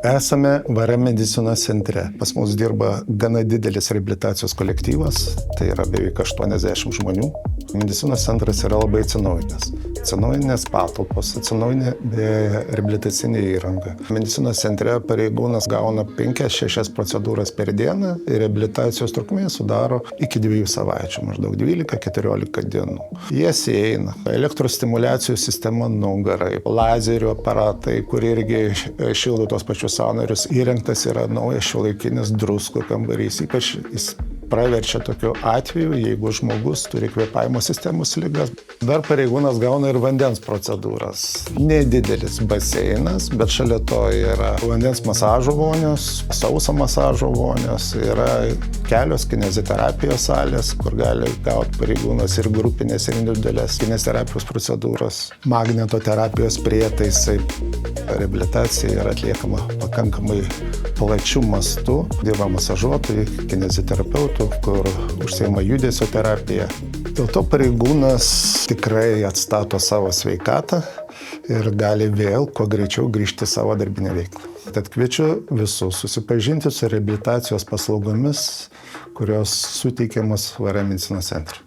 Esame VRM medicinos centre. Pas mus dirba gana didelis reabilitacijos kolektyvas, tai yra beveik 80 žmonių. Medicinos centras yra labai atsinaujinęs. Atsinaujinės patalpos, atsinaujinę reabilitacinė įranga. Medicinos centre pareigūnas gauna 5-6 procedūras per dieną ir reabilitacijos trukmė sudaro iki 2 savaičių, maždaug 12-14 dienų. Jie įeina elektrostimuliacijos sistema nugarai, lazerių aparatai, kurie irgi šildo tos pačius sąnarius. Įrengtas yra naujas šiuolaikinis druskų kambarys, ypač jis praverčia tokiu atveju, jeigu žmogus turi kvėpavimo sistemos ligas. Dar pareigūnas gauna ir vandens procedūras. Nedidelis baseinas, bet šalia to yra vandens masažo vonios, sauso masažo vonios, yra kelios kineziterapijos salės, kur gali gauti pareigūnas ir grupinės, ir individualias kineziterapijos procedūros, magnetoterapijos prietaisai. Reabilitacija yra atliekama pakankamai plačių mastų. Dirba masažuotojai, kineziterapeutų, kur užsiima judesio terapija. Dėl to pareigūnas tikrai atstato savo sveikatą ir gali vėl kuo greičiau grįžti savo darbinę veiklą. Tad kviečiu visus susipažinti su reabilitacijos paslaugomis, kurios suteikiamos VRM medicinos centre.